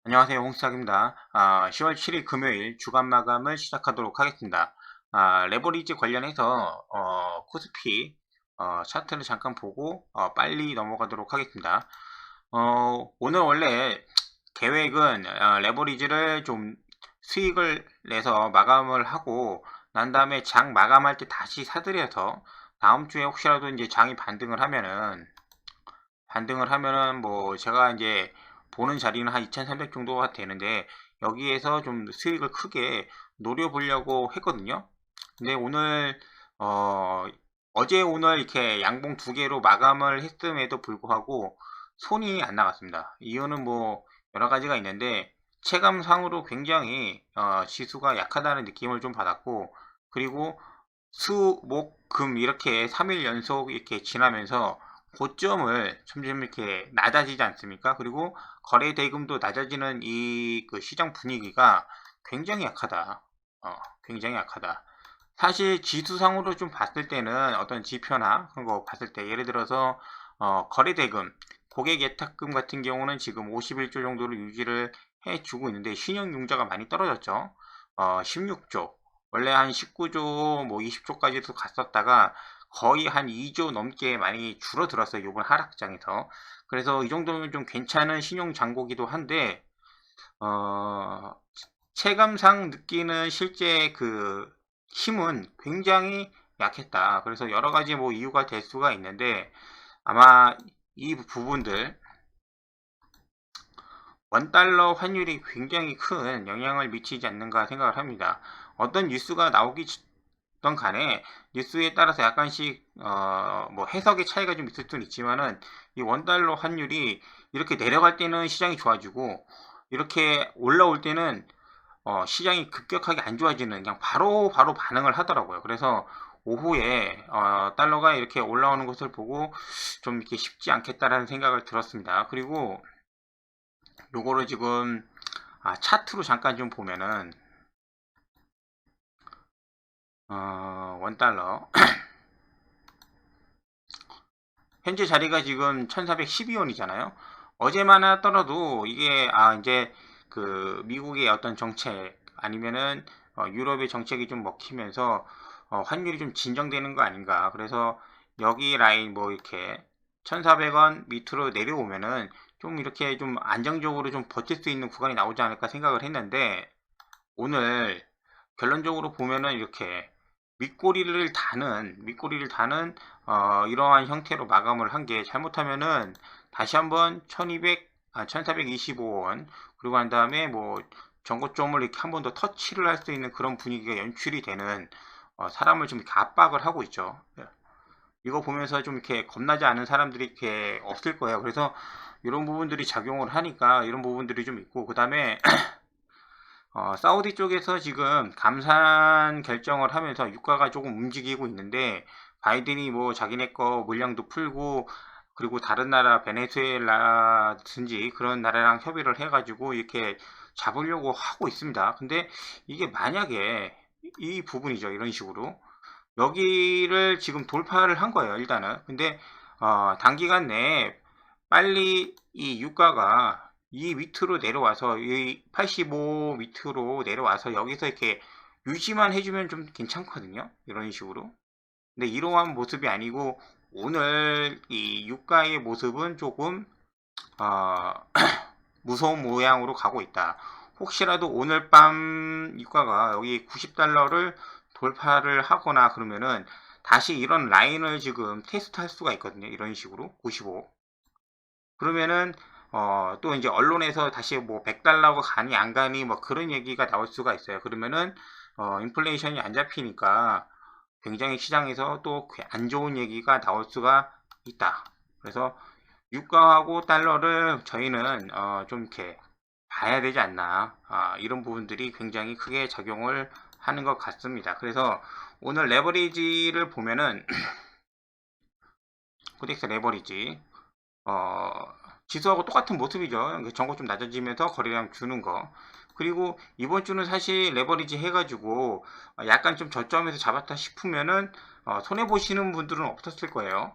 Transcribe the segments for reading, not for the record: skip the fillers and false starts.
안녕하세요. 홍수학입니다. 10월 7일 금요일 주간 마감을 시작하도록 하겠습니다. 레버리지 관련해서 코스피 차트를 잠깐 보고 빨리 넘어가도록 하겠습니다. 오늘 원래 계획은 레버리지를 좀 수익을 내서 마감을 하고 난 다음에 장 마감할 때 다시 사들여서 다음 주에 혹시라도 이제 장이 반등을 하면은 뭐 제가 이제 보는 자리는 한 2300 정도가 되는데 여기에서 좀 수익을 크게 노려보려고 했거든요. 근데 오늘 어 어제 오늘 이렇게 양봉 두 개로 마감을 했음에도 불구하고 손이 안 나갔습니다. 이유는 뭐 여러 가지가 있는데 체감상으로 굉장히 지수가 약하다는 느낌을 좀 받았고, 그리고 수, 목, 금 이렇게 3일 연속 이렇게 지나면서 고점을 점점 이렇게 낮아지지 않습니까? 그리고 거래 대금도 낮아지는 이 그 시장 분위기가 굉장히 약하다. 굉장히 약하다. 사실 지수상으로 좀 봤을 때는 어떤 지표나 그런 거 봤을 때 예를 들어서 거래 대금, 고객 예탁금 같은 경우는 지금 51조 정도로 유지를 해주고 있는데 신용융자가 많이 떨어졌죠. 16조. 원래 한 19조, 뭐 20조까지도 갔었다가 거의 한 2조 넘게 많이 줄어들었어요. 이번 하락장에서. 그래서 이 정도면 좀 괜찮은 신용 잔고기도 한데, 어, 체감상 느끼는 실제 그 힘은 굉장히 약했다. 그래서 여러 가지 뭐 이유가 될 수가 있는데, 아마 이 부분들, 원달러 환율이 굉장히 큰 영향을 미치지 않는가 생각을 합니다. 어떤 뉴스가 나오던 간에 뉴스에 따라서 약간씩 뭐 해석의 차이가 좀 있을 수는 있지만은 이 원달러 환율이 이렇게 내려갈 때는 시장이 좋아지고 이렇게 올라올 때는 시장이 급격하게 안 좋아지는, 그냥 바로 반응을 하더라고요. 그래서 오후에 달러가 이렇게 올라오는 것을 보고 좀 이렇게 쉽지 않겠다라는 생각을 들었습니다. 그리고 요거를 지금 차트로 잠깐 좀 보면은 원달러 현재 자리가 지금 1412원이잖아요. 어제만 하더라도 이게 이제 그 미국의 어떤 정책 아니면은 유럽의 정책이 좀 먹히면서 환율이 좀 진정되는 거 아닌가. 그래서 여기 라인 뭐 이렇게 1400원 밑으로 내려오면은 좀 이렇게 좀 안정적으로 좀 버틸 수 있는 구간이 나오지 않을까 생각을 했는데, 오늘 결론적으로 보면은 이렇게 밑꼬리를 다는 이러한 형태로 마감을 한 게, 잘못하면은 다시 한번 1425원 그리고 한 다음에 뭐 전고점을 이렇게 한 번 더 터치를 할 수 있는 그런 분위기가 연출이 되는, 사람을 좀 이렇게 압박을 하고 있죠. 이거 보면서 좀 이렇게 겁나지 않은 사람들이 이렇게 없을 거예요. 그래서 이런 부분들이 작용을 하니까 이런 부분들이 좀 있고, 그 다음에 사우디 쪽에서 지금 감산 결정을 하면서 유가가 조금 움직이고 있는데, 바이든이 뭐 자기네 거 물량도 풀고 그리고 다른 나라 베네수엘라든지 그런 나라랑 협의를 해가지고 이렇게 잡으려고 하고 있습니다. 근데 이게 만약에 이 부분이죠. 이런 식으로 여기를 지금 돌파를 한 거예요, 일단은. 근데 단기간 내에 빨리 이 유가가 이 밑으로 내려와서 이 85 밑으로 내려와서 여기서 이렇게 유지만 해주면 좀 괜찮거든요, 이런 식으로. 근데 이러한 모습이 아니고 오늘 이 유가의 모습은 조금 어, 무서운 모양으로 가고 있다. 혹시라도 오늘 밤 유가가 여기 90달러를 돌파를 하거나 그러면은 다시 이런 라인을 지금 테스트 할 수가 있거든요. 이런 식으로 95. 그러면은 또 이제 언론에서 다시 뭐 100달러가 가니 안 가니 뭐 그런 얘기가 나올 수가 있어요. 그러면은 인플레이션이 안 잡히니까 굉장히 시장에서 또 안 좋은 얘기가 나올 수가 있다. 그래서 유가하고 달러를 저희는 좀 이렇게 봐야 되지 않나, 이런 부분들이 굉장히 크게 작용을 하는 것 같습니다. 그래서 오늘 레버리지를 보면은 코덱스 레버리지 어, 지수하고 똑같은 모습이죠. 정고 좀 낮아지면서 거래량 주는 거. 그리고 이번 주는 사실 레버리지 해가지고 약간 좀 저점에서 잡았다 싶으면은 손해 보시는 분들은 없었을 거예요.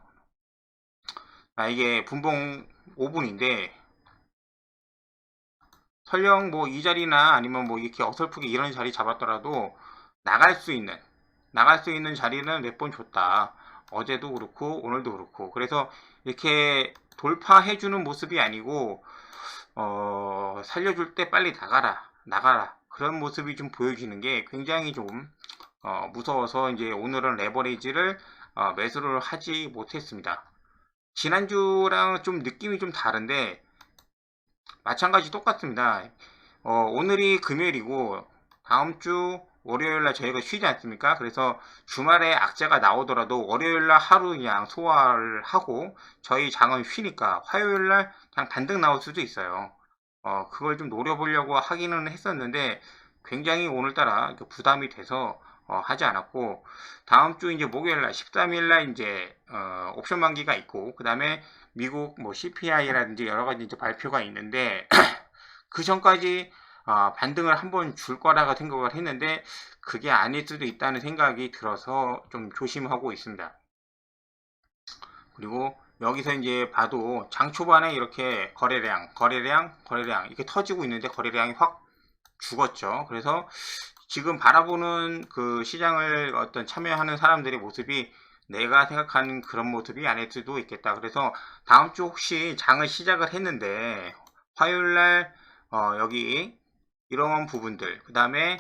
이게 분봉 5분인데 설령 뭐 이 자리나 아니면 뭐 이렇게 어설프게 이런 자리 잡았더라도 나갈 수 있는 자리는 몇 번 줬다. 어제도 그렇고 오늘도 그렇고. 그래서 이렇게 돌파해주는 모습이 아니고 살려줄 때 빨리 나가라 그런 모습이 좀 보여지는 게 굉장히 좀 무서워서 이제 오늘은 레버리지를 매수를 하지 못했습니다. 지난주랑 좀 느낌이 좀 다른데 마찬가지 똑같습니다. 오늘이 금요일이고 다음주 월요일날 저희가 쉬지 않습니까? 그래서 주말에 악재가 나오더라도 월요일날 하루 그냥 소화를 하고 저희 장은 쉬니까 화요일날 그냥 반등 나올 수도 있어요. 그걸 좀 노려보려고 하기는 했었는데 굉장히 오늘따라 부담이 돼서 하지 않았고, 다음 주 이제 목요일날 13일날 이제 옵션 만기가 있고, 그 다음에 미국 뭐 CPI라든지 여러 가지 이제 발표가 있는데 그 전까지 반등을 한번 줄 거라고 생각을 했는데 그게 아닐 수도 있다는 생각이 들어서 좀 조심하고 있습니다. 그리고 여기서 이제 봐도 장 초반에 이렇게 거래량 이렇게 터지고 있는데 거래량이 확 죽었죠. 그래서 지금 바라보는 그 시장을 어떤 참여하는 사람들의 모습이 내가 생각하는 그런 모습이 아닐 수도 있겠다. 그래서 다음 주 혹시 장을 시작을 했는데 화요일날 여기 이런 부분들, 그 다음에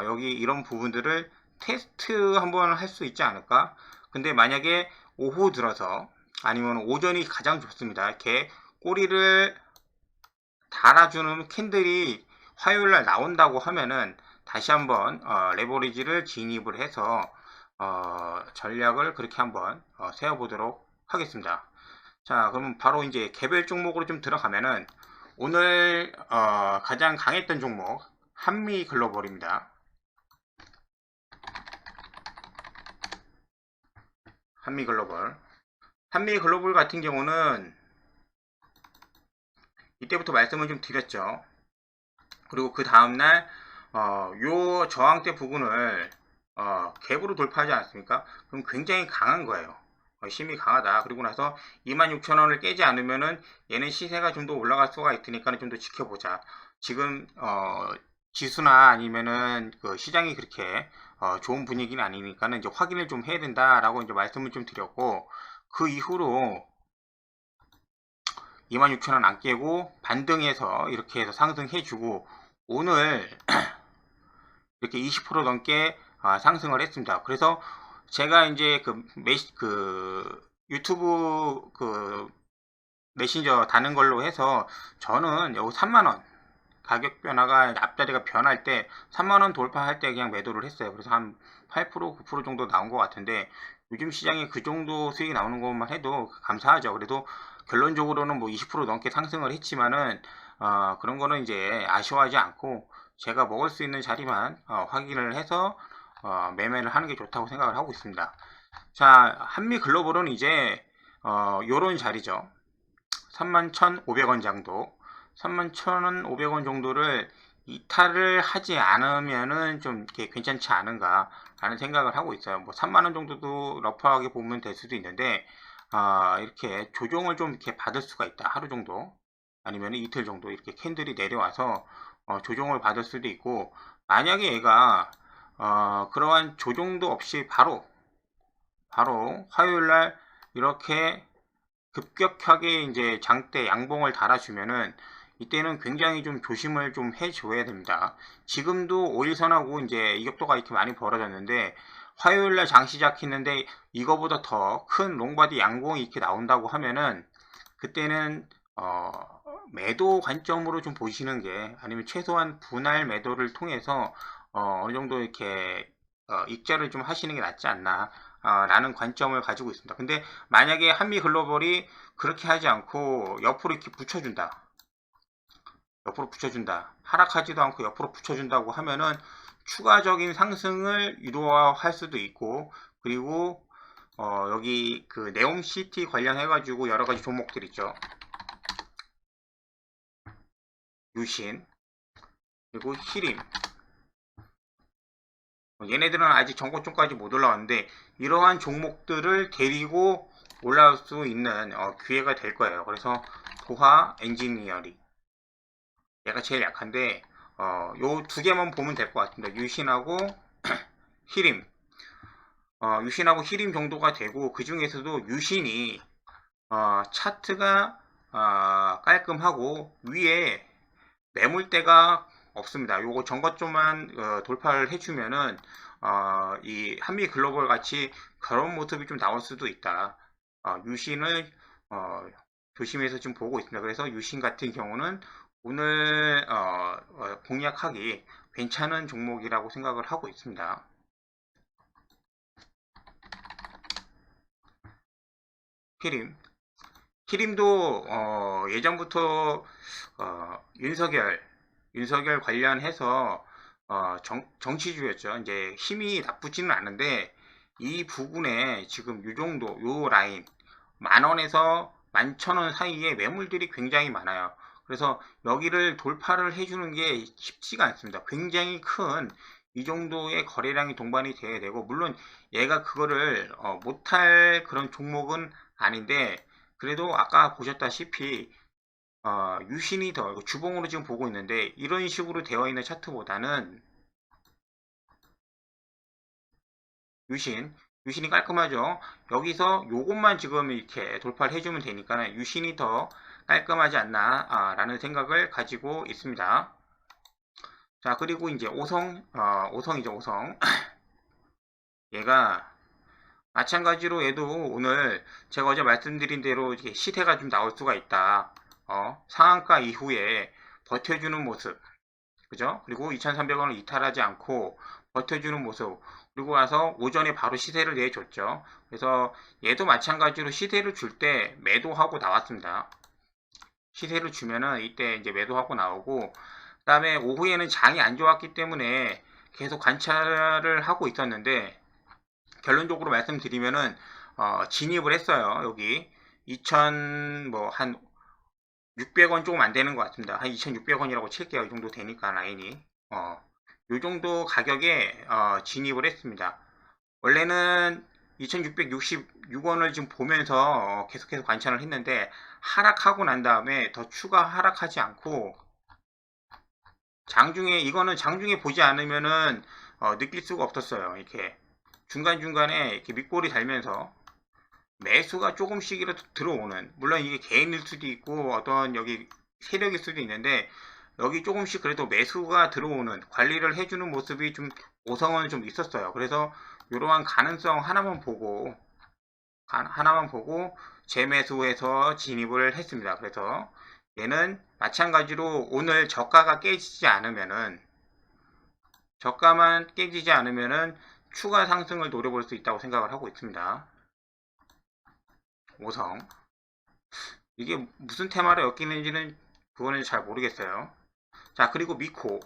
여기 이런 부분들을 테스트 한번 할 수 있지 않을까? 근데 만약에 오후 들어서 아니면 오전이 가장 좋습니다. 이렇게 꼬리를 달아주는 캔들이 화요일날 나온다고 하면은 다시 한번 레버리지를 진입을 해서 전략을 그렇게 한번 세워보도록 하겠습니다. 자, 그럼 바로 이제 개별 종목으로 좀 들어가면은 오늘 가장 강했던 종목 한미글로벌입니다. 한미글로벌 같은 경우는 이때부터 말씀을 좀 드렸죠. 그리고 그 다음날 요 저항대 부분을 갭으로 돌파하지 않았습니까? 그럼 굉장히 강한 거예요. 힘이 강하다. 그리고 나서 26,000원을 깨지 않으면은 얘는 시세가 좀 더 올라갈 수가 있으니까 좀 더 지켜보자. 지금 지수나 아니면은 그 시장이 그렇게 좋은 분위기는 아니니까는 이제 확인을 좀 해야 된다라고 이제 말씀을 좀 드렸고, 그 이후로 26,000원 안 깨고 반등해서 이렇게 해서 상승해주고 오늘 이렇게 20% 넘게 상승을 했습니다. 그래서 제가 이제 그 유튜브 그 메신저 다는 걸로 해서 저는 여기 3만원 가격 변화가 앞자리가 변할 때 3만원 돌파할 때 그냥 매도를 했어요. 그래서 한 8% 9% 정도 나온 것 같은데 요즘 시장에 그 정도 수익이 나오는 것만 해도 감사하죠. 그래도 결론적으로는 뭐 20% 넘게 상승을 했지만은 그런 거는 이제 아쉬워하지 않고 제가 먹을 수 있는 자리만 확인을 해서 매매를 하는 게 좋다고 생각을 하고 있습니다. 자, 한미글로벌은 이제 요런 자리죠. 31,500원 정도, 31,500원 정도를 이탈을 하지 않으면은 좀 이렇게 괜찮지 않은가 라는 생각을 하고 있어요. 뭐 3만원 정도도 러프하게 보면 될 수도 있는데 이렇게 조정을 좀 이렇게 받을 수가 있다. 하루 정도 아니면 이틀 정도 이렇게 캔들이 내려와서 조정을 받을 수도 있고, 만약에 얘가 그러한 조정도 없이 바로 화요일날 이렇게 급격하게 이제 장대 양봉을 달아주면은 이때는 굉장히 좀 조심을 좀 해줘야 됩니다. 지금도 5일선하고 이제 이격도가 이렇게 많이 벌어졌는데 화요일날 장 시작했는데 이거보다 더 큰 롱바디 양봉이 이렇게 나온다고 하면은 그때는 매도 관점으로 좀 보시는 게, 아니면 최소한 분할 매도를 통해서 어느 정도 이렇게 익절을 좀 하시는 게 낫지 않나 라는 관점을 가지고 있습니다. 근데 만약에 한미글로벌이 그렇게 하지 않고 옆으로 이렇게 붙여준다. 하락하지도 않고 옆으로 붙여준다고 하면은 추가적인 상승을 유도할 수도 있고, 그리고 여기 그 네옴시티 관련해 가지고 여러 가지 종목들 있죠. 유신, 그리고 히림, 얘네들은 아직 정고점까지 못 올라왔는데 이러한 종목들을 데리고 올라올 수 있는 기회가 될 거예요. 그래서 도하 엔지니어링, 얘가 제일 약한데 요 두 개만 보면 될 것 같습니다. 유신하고 히림. 유신하고 히림 정도가 되고, 그 중에서도 유신이 차트가 깔끔하고 위에 매물대가 없습니다. 요거 전거점만 돌파를 해주면은 이 한미 글로벌 같이 그런 모습이 좀 나올 수도 있다. 유신을 조심해서 좀 보고 있습니다. 그래서 유신 같은 경우는 오늘 공략하기 괜찮은 종목이라고 생각을 하고 있습니다. 키림. 키림도 예전부터 윤석열 관련해서 정치주였죠. 이제 힘이 나쁘지는 않은데 이 부분에 지금 요 정도 요 라인 10,000원에서 11,000원 사이에 매물들이 굉장히 많아요. 그래서 여기를 돌파를 해주는 게 쉽지가 않습니다. 굉장히 큰 이 정도의 거래량이 동반이 돼야 되고, 물론 얘가 그거를 못할 그런 종목은 아닌데, 그래도 아까 보셨다시피 유신이 더 주봉으로 지금 보고 있는데, 이런 식으로 되어 있는 차트보다는 유신이 깔끔하죠. 여기서 요것만 지금 이렇게 돌파를 해주면 되니까 유신이 더 깔끔하지 않나 라는 생각을 가지고 있습니다. 자, 그리고 이제 오성이죠. 오성. 얘가 마찬가지로 얘도 오늘 제가 어제 말씀드린 대로 이렇게 시세가 좀 나올 수가 있다. 상한가 이후에 버텨주는 모습, 그죠? 그리고 2,300원을 이탈하지 않고 버텨주는 모습. 그리고 나서 오전에 바로 시세를 내줬죠. 그래서 얘도 마찬가지로 시세를 줄 때 매도하고 나왔습니다. 시세를 주면은 이때 이제 매도하고 나오고, 그 다음에 오후에는 장이 안 좋았기 때문에 계속 관찰을 하고 있었는데, 결론적으로 말씀드리면은 진입을 했어요. 여기 2,000 뭐 한 600원 조금 안 되는 것 같습니다. 한 2,600원이라고 칠게요. 이 정도 되니까 라인이 요 정도 가격에 진입을 했습니다. 원래는 2,666원을 지금 보면서 계속해서 관찰을 했는데, 하락하고 난 다음에 더 추가 하락하지 않고 이거는 장중에 보지 않으면은 느낄 수가 없었어요. 이렇게 중간중간에 이렇게 밑골이 달면서 매수가 조금씩이라도 들어오는, 물론 이게 개인일 수도 있고 어떤 여기 세력일 수도 있는데, 여기 조금씩 그래도 매수가 들어오는 관리를 해주는 모습이 좀 오성은 좀 있었어요. 그래서 이러한 가능성 하나만 보고 재매수해서 진입을 했습니다. 그래서 얘는 마찬가지로 오늘 저가만 깨지지 않으면은 추가 상승을 노려볼 수 있다고 생각을 하고 있습니다. 오성. 이게 무슨 테마로 엮이는지는 그거는 잘 모르겠어요. 자, 그리고 미코.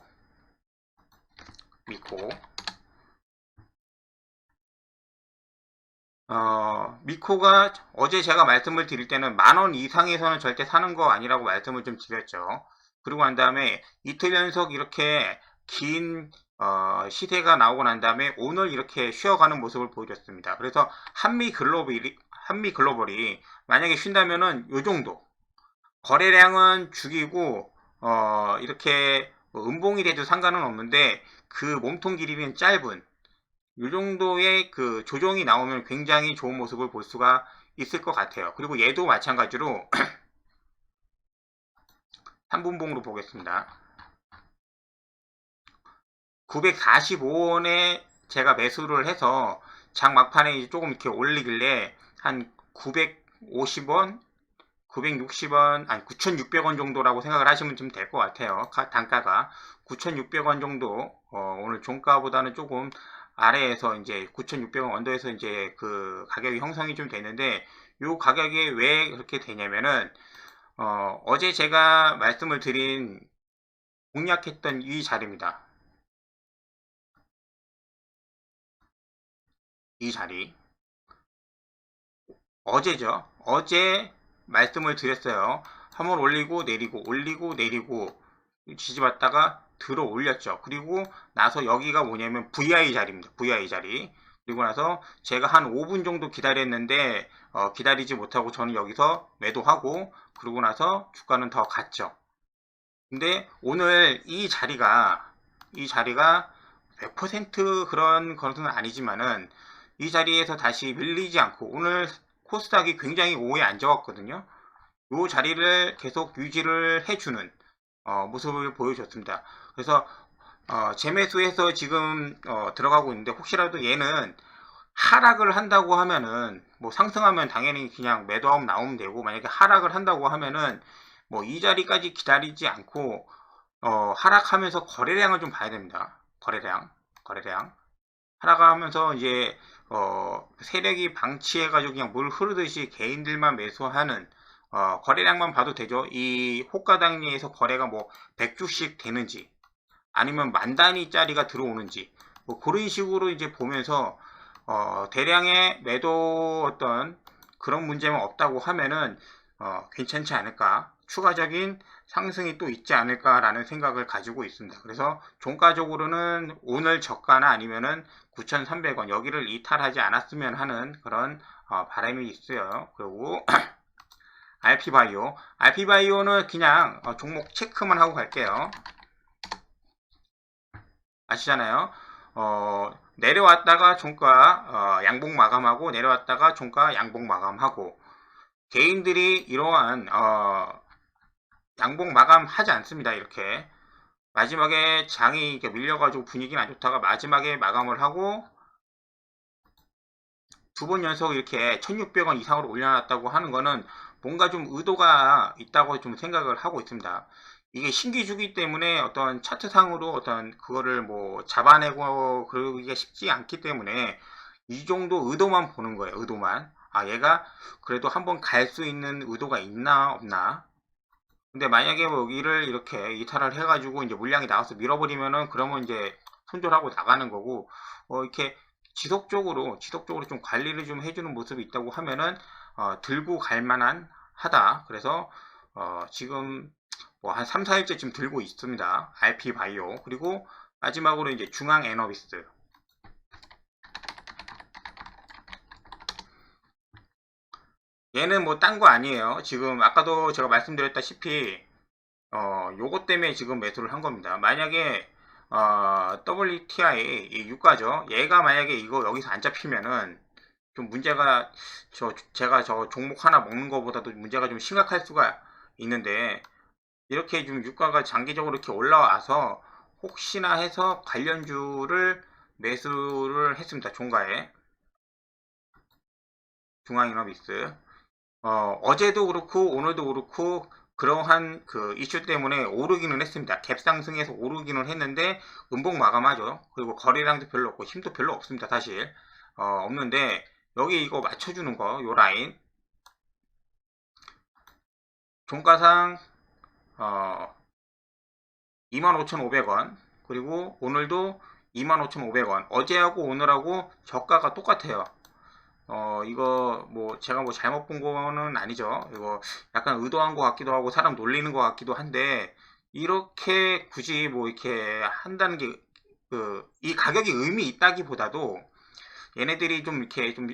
미코가 어제 제가 말씀을 드릴 때는 10,000원 이상에서는 절대 사는 거 아니라고 말씀을 좀 드렸죠. 그리고 난 다음에 이틀 연속 이렇게 긴 시세가 나오고 난 다음에 오늘 이렇게 쉬어가는 모습을 보여줬습니다. 그래서 한미 글로벌이 만약에 쉰다면은 요 정도 거래량은 죽이고 이렇게 음봉이 돼도 상관은 없는데, 그 몸통 길이는 짧은 이 정도의 그 조정이 나오면 굉장히 좋은 모습을 볼 수가 있을 것 같아요. 그리고 얘도 마찬가지로 3분봉으로 보겠습니다. 945원에 제가 매수를 해서 장 막판에 조금 이렇게 올리길래 한 950원, 960원, 아니 9,600원 정도라고 생각을 하시면 좀 될 것 같아요. 단가가 9,600원 정도, 오늘 종가보다는 조금 아래에서 이제 9,600원 언더에서 이제 그 가격이 형성이 좀 되는데, 요 가격이 왜 그렇게 되냐면은 어제 제가 말씀을 드린 공략했던 이 자리입니다. 이 자리 어제죠. 어제 말씀을 드렸어요. 한번 올리고 내리고 지지받다가 들어 올렸죠. 그리고 나서 여기가 뭐냐면 VI 자리입니다. VI 자리. 그리고 나서 제가 한 5분 정도 기다렸는데 기다리지 못하고 저는 여기서 매도하고, 그러고 나서 주가는 더 갔죠. 근데 오늘 이 자리가 100% 그런 것은 아니지만은 이 자리에서 다시 밀리지 않고 오늘 코스닥이 굉장히 오해 안 좋았거든요. 이 자리를 계속 유지를 해주는 모습을 보여줬습니다. 그래서 재매수해서 지금 들어가고 있는데 혹시라도 얘는 하락을 한다고 하면은 뭐 상승하면 당연히 그냥 매도하면 나오면 되고, 만약에 하락을 한다고 하면은 뭐 이 자리까지 기다리지 않고 하락하면서 거래량을 좀 봐야 됩니다. 거래량 하락하면서 이제 세력이 방치해가지고 그냥 물 흐르듯이 개인들만 매수하는 거래량만 봐도 되죠. 이 호가 단위에서 거래가 뭐 100주씩 되는지 아니면 만 단위짜리가 들어오는지 뭐 그런 식으로 이제 보면서 대량의 매도 어떤 그런 문제만 없다고 하면은 괜찮지 않을까, 추가적인 상승이 또 있지 않을까라는 생각을 가지고 있습니다. 그래서 종가적으로는 오늘 저가나 아니면은 9,300원 여기를 이탈하지 않았으면 하는 그런 바람이 있어요. 그리고 RP바이오는 그냥 종목 체크만 하고 갈게요. 아시잖아요. 내려왔다가 종가 양봉 마감하고, 내려왔다가 종가 양봉 마감하고, 개인들이 이러한 양봉 마감하지 않습니다. 이렇게 마지막에 장이 이렇게 밀려가지고 분위기는 안 좋다가 마지막에 마감을 하고 두 번 연속 이렇게 1600원 이상으로 올려놨다고 하는 거는 뭔가 좀 의도가 있다고 좀 생각을 하고 있습니다. 이게 신기주기 때문에 어떤 차트상으로 어떤 그거를 뭐 잡아내고 그러기가 쉽지 않기 때문에 이 정도 의도만 보는 거예요. 의도만. 얘가 그래도 한번 갈 수 있는 의도가 있나 없나. 근데 만약에 뭐 여기를 이렇게 이탈을 해가지고 이제 물량이 나와서 밀어버리면은 그러면 이제 손절하고 나가는 거고, 이렇게 지속적으로 좀 관리를 좀 해주는 모습이 있다고 하면은 들고 갈 만한 하다. 그래서 지금 뭐 한 3, 4일째 지금 들고 있습니다. RP 바이오. 그리고 마지막으로 이제 중앙 에너비스. 얘는 뭐 딴 거 아니에요. 지금 아까도 제가 말씀드렸다시피 요것 때문에 지금 매수를 한 겁니다. 만약에 WTI 이 유가죠. 얘가 만약에 이거 여기서 안 잡히면은 좀 문제가, 제가 저 종목 하나 먹는 것보다도 문제가 좀 심각할 수가 있는데, 이렇게 좀 유가가 장기적으로 이렇게 올라와서 혹시나 해서 관련주를 매수를 했습니다. 종가에. 중앙이너비스. 어제도 그렇고 오늘도 그렇고 그러한 그 이슈 때문에 오르기는 했습니다. 갭 상승해서 오르기는 했는데 음봉 마감하죠. 그리고 거래량도 별로 없고 힘도 별로 없습니다. 사실 없는데 여기 이거 맞춰주는 거, 요 라인 종가상 25,500원, 그리고 오늘도 25,500원. 어제하고 오늘하고 저가가 똑같아요. 이거 뭐 제가 뭐 잘못 본 거는 아니죠. 이거 약간 의도한 것 같기도 하고 사람 놀리는 것 같기도 한데, 이렇게 굳이 뭐 이렇게 한다는 게 이 가격이 의미 있다기보다도 얘네들이 좀 이렇게 좀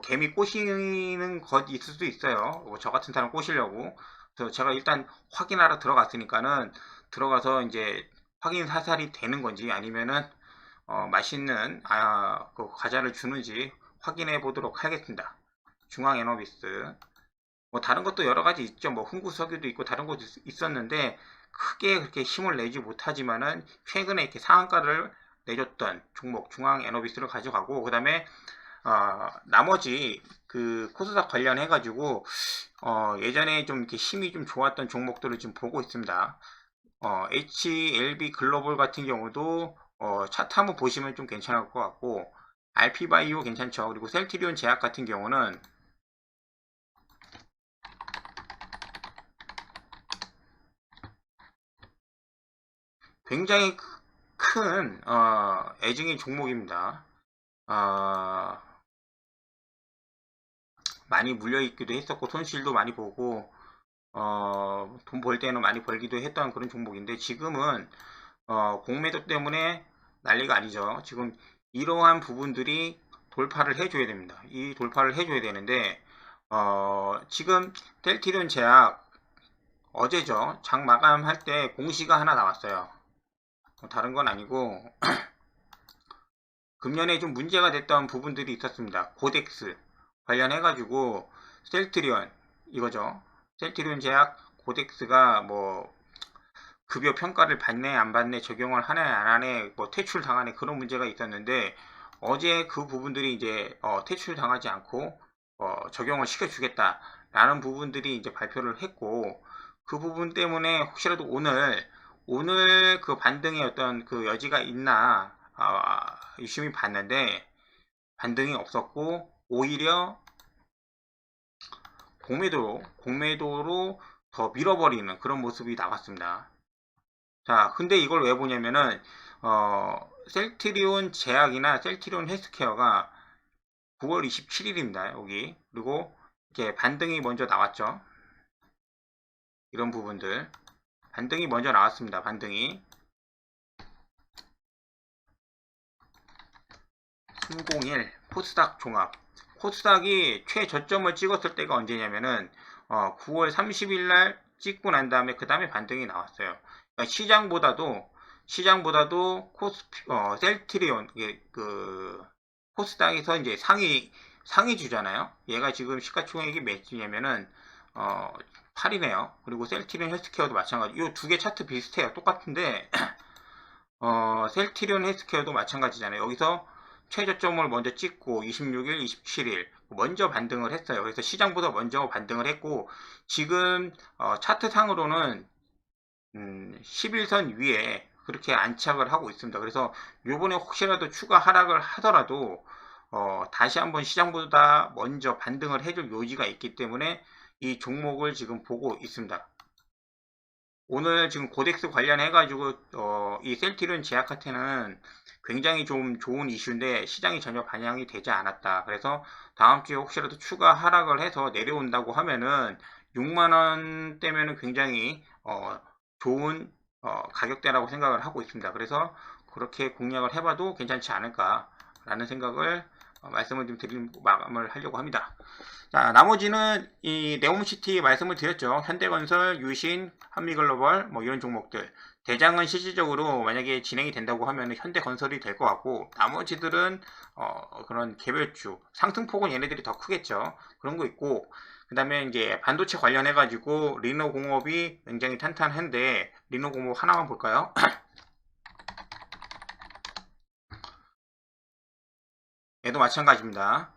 개미 꼬시는 것 있을 수도 있어요. 저 같은 사람 꼬시려고. 그래서 제가 일단 확인하러 들어갔으니까는 들어가서 이제 확인 사살이 되는 건지 아니면은 맛있는 그 과자를 주는지 확인해 보도록 하겠습니다. 중앙에너비스. 뭐 다른 것도 여러 가지 있죠. 뭐 흥구석유도 있고 다른 것도 있었는데 크게 그렇게 힘을 내지 못하지만은 최근에 이렇게 상한가를 내줬던 종목 중앙에너비스를 가져가고, 그 다음에 나머지 그 코스닥 관련해 가지고 예전에 좀 이렇게 힘이 좀 좋았던 종목들을 지금 보고 있습니다. HLB 글로벌 같은 경우도 차트 한번 보시면 좀 괜찮을 것 같고, RP바이오 괜찮죠. 그리고 셀트리온 제약 같은 경우는 굉장히 큰 애증인 종목입니다. 많이 물려있기도 했었고 손실도 많이 보고 돈 벌 때는 많이 벌기도 했던 그런 종목인데, 지금은 공매도 때문에 난리가 아니죠. 지금 이러한 부분들이 돌파를 해줘야 됩니다. 이 돌파를 해줘야 되는데 지금 셀트리온 제약 어제죠. 장 마감할 때 공시가 하나 나왔어요. 다른 건 아니고 금년에 좀 문제가 됐던 부분들이 있었습니다. 고덱스 관련해가지고 셀트리온 이거죠. 셀트리온 제약 고덱스가 뭐 급여 평가를 받네 안 받네 적용을 하네 안 하네 뭐 퇴출 당하네 그런 문제가 있었는데 어제 그 부분들이 이제 퇴출 당하지 않고 적용을 시켜주겠다 라는 부분들이 이제 발표를 했고 그 부분 때문에 혹시라도 오늘 그 반등의 어떤 그 여지가 있나 유심히 봤는데 반등이 없었고 오히려 공매도로 더 밀어버리는 그런 모습이 나왔습니다. 자, 근데 이걸 왜 보냐면은 셀트리온 제약이나 셀트리온 헬스케어가 9월 27일입니다. 여기. 그리고 이렇게 반등이 먼저 나왔죠. 이런 부분들. 반등이 먼저 나왔습니다. 반등이. 301 코스닥 종합. 코스닥이 최저점을 찍었을 때가 언제냐면은 9월 30일 날 찍고 난 다음에 그 다음에 반등이 나왔어요. 그러니까 시장보다도 셀트리온 그 코스닥에서 이제 상위 주잖아요. 얘가 지금 시가총액이 몇이냐면은 8이네요. 그리고 셀트리온 헬스케어도 마찬가지. 이 두 개 차트 비슷해요. 똑같은데 셀트리온 헬스케어도 마찬가지잖아요. 여기서 최저점을 먼저 찍고 26일, 27일 먼저 반등을 했어요. 그래서 시장보다 먼저 반등을 했고 지금 차트상으로는 11선 위에 그렇게 안착을 하고 있습니다. 그래서 요번에 혹시라도 추가 하락을 하더라도 다시 한번 시장보다 먼저 반등을 해줄 요지가 있기 때문에 이 종목을 지금 보고 있습니다. 오늘 지금 고덱스 관련해 가지고 이 셀트리온 제약한테는 굉장히 좀 좋은 이슈인데 시장이 전혀 반영이 되지 않았다. 그래서 다음 주에 혹시라도 추가 하락을 해서 내려온다고 하면은 6만원대면은 굉장히 좋은 가격대라고 생각을 하고 있습니다. 그래서 그렇게 공략을 해봐도 괜찮지 않을까라는 생각을 말씀을 좀 드리고 마감을 하려고 합니다. 자, 나머지는 이 네옴시티 말씀을 드렸죠. 현대건설, 유신, 한미글로벌 뭐 이런 종목들. 대장은 실질적으로 만약에 진행이 된다고 하면 현대건설이 될 것 같고 나머지들은 그런 개별주 상승폭은 얘네들이 더 크겠죠. 그런 거 있고 그 다음에 이제 반도체 관련해 가지고 리노공업이 굉장히 탄탄한데 리노공업 하나만 볼까요? 얘도 마찬가지입니다.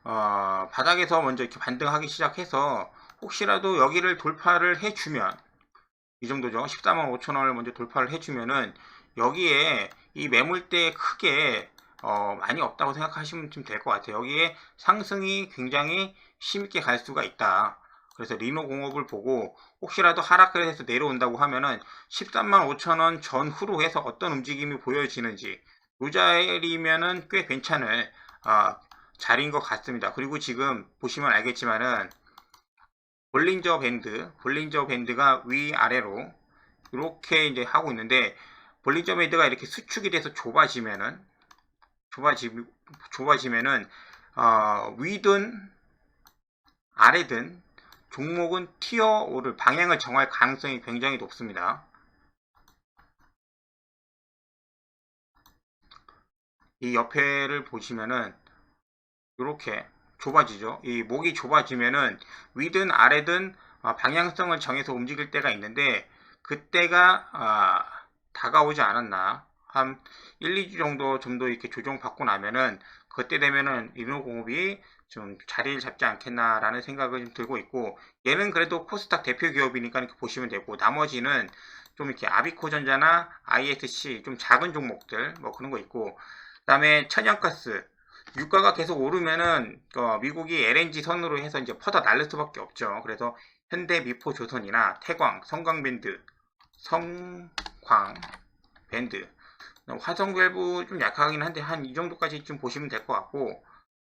바닥에서 먼저 이렇게 반등하기 시작해서 혹시라도 여기를 돌파를 해주면 이 정도죠. 14만 5천원을 먼저 돌파를 해주면은 여기에 이 매물대 크게 많이 없다고 생각하시면 좀 될 것 같아요. 여기에 상승이 굉장히 힘있게 갈 수가 있다. 그래서 리노공업을 보고 혹시라도 하락을 해서 내려온다고 하면은 13만 5천원 전후로 해서 어떤 움직임이 보여지는지 이 자리면은 꽤 괜찮을 자리인 것 같습니다. 그리고 지금 보시면 알겠지만은 볼린저 밴드가 위아래로 이렇게 이제 하고 있는데 볼린저 밴드가 이렇게 수축이 돼서 좁아지면은 위든 아래든 종목은 튀어오를 방향을 정할 가능성이 굉장히 높습니다. 이 옆에를 보시면은 이렇게 좁아지죠. 이 목이 좁아지면은 위든 아래든 방향성을 정해서 움직일 때가 있는데 그때가 다가오지 않았나. 한 1, 2주 정도 좀 더 이렇게 조정받고 나면은 그때 되면은 리노공업이 좀 자리를 잡지 않겠나라는 생각을 좀 들고 있고 얘는 그래도 코스닥 대표 기업이니까 이렇게 보시면 되고 나머지는 좀 이렇게 아비코전자나 ISC 좀 작은 종목들 뭐 그런 거 있고 그 다음에 천연가스 유가가 계속 오르면은 미국이 LNG 선으로 해서 이제 퍼다 날릴 수밖에 없죠. 그래서 현대 미포조선이나 태광, 성광밴드, 화성밸브 좀 약하긴 한데 한 이 정도까지 좀 보시면 될 것 같고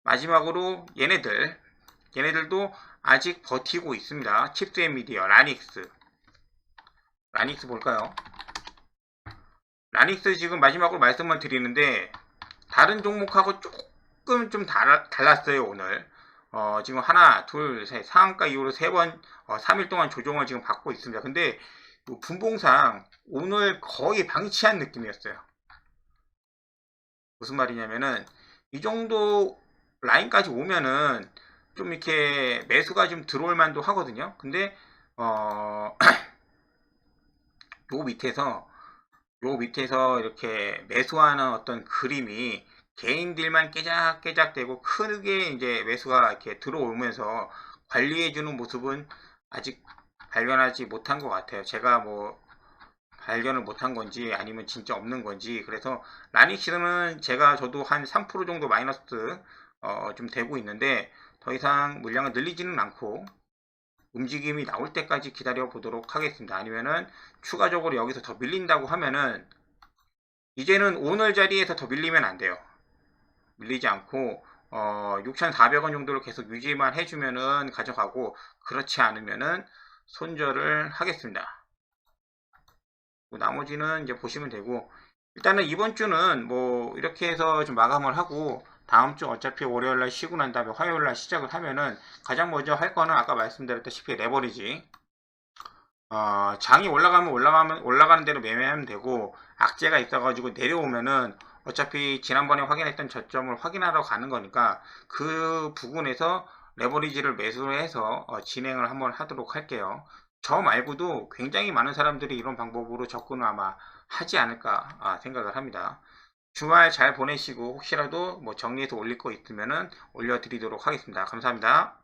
마지막으로 얘네들도 아직 버티고 있습니다. 칩스 앤 미디어, 라닉스 볼까요? 라닉스 지금 마지막으로 말씀을 드리는데 다른 종목하고 조금 좀 달랐어요. 오늘 지금 하나, 둘, 셋, 상한가 이후로 3번, 3일 동안 조정을 지금 받고 있습니다. 근데 분봉상 오늘 거의 방치한 느낌이었어요. 무슨 말이냐면은 이 정도 라인까지 오면은 좀 이렇게 매수가 좀 들어올 만도 하거든요. 근데 요 밑에서 이렇게 매수하는 어떤 그림이 개인들만 깨작깨작되고 크게 이제 매수가 이렇게 들어오면서 관리해주는 모습은 아직 발견하지 못한 것 같아요. 제가 뭐 발견을 못한 건지 아니면 진짜 없는 건지. 그래서 라니시드는 저도 한 3% 정도 마이너스 좀 되고 있는데 더 이상 물량을 늘리지는 않고 움직임이 나올 때까지 기다려 보도록 하겠습니다. 아니면은 추가적으로 여기서 더 밀린다고 하면은 이제는 오늘 자리에서 더 밀리면 안 돼요. 밀리지 않고 6,400원 정도를 계속 유지만 해주면은 가져가고, 그렇지 않으면은 손절을 하겠습니다. 나머지는 이제 보시면 되고, 일단은 이번 주는 뭐 이렇게 해서 좀 마감을 하고, 다음 주 어차피 월요일날 쉬고 난 다음에 화요일날 시작을 하면은 가장 먼저 할 거는 아까 말씀드렸다시피 레버리지. 장이 올라가는 대로 매매하면 되고, 악재가 있어가지고 내려오면은 어차피 지난번에 확인했던 저점을 확인하러 가는 거니까 그 부분에서 레버리지를 매수해서 진행을 한번 하도록 할게요. 저 말고도 굉장히 많은 사람들이 이런 방법으로 접근을 아마 하지 않을까 생각을 합니다. 주말 잘 보내시고, 혹시라도 뭐 정리해서 올릴 거 있으면은 올려드리도록 하겠습니다. 감사합니다.